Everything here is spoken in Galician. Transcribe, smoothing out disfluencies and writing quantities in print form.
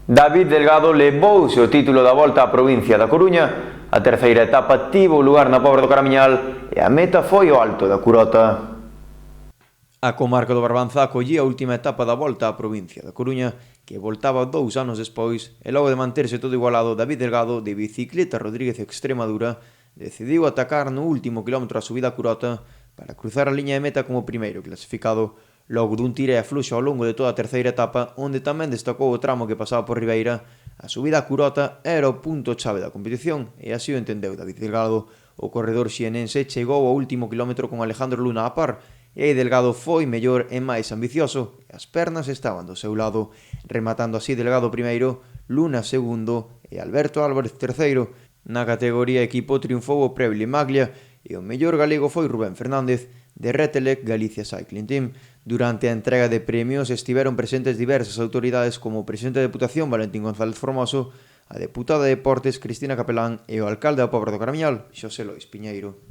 David Delgado levouse o título da Volta á provincia da Coruña. A terceira etapa tivo lugar na Pobra do Caramiñal e a meta foi o Alto da Curota. A comarca do Barbanza acollía a última etapa da Volta á provincia da Coruña, que voltaba 2 anos despois, e logo de manterse todo igualado, David Delgado, de Bicicleta Rodríguez Extremadura, decidiu atacar no último quilómetro a subida a Curota para cruzar a liña de meta como primeiro clasificado, logo dun tire e afluxo ao longo de toda a terceira etapa, onde tamén destacou o tramo que pasaba por Ribeira. A subida a Curota era o punto chave da competición, e así o entendeu David Delgado. O corredor xienense chegou ao último quilómetro con Alejandro Luna a par, e aí Delgado foi mellor e máis ambicioso, e as pernas estaban do seu lado, rematando así Delgado primeiro, Luna segundo e Alberto Álvarez terceiro. Na categoría equipo triunfou o Prevli Maglia e o mellor galego foi Rubén Fernández, de Retelec Galicia Cycling Team. Durante a entrega de premios estiveron presentes diversas autoridades como o presidente da Deputación Valentín González Formoso, a deputada de Deportes Cristina Capelán e o alcalde da Pobra do Caramiñal, Xosé Lois Piñeiro.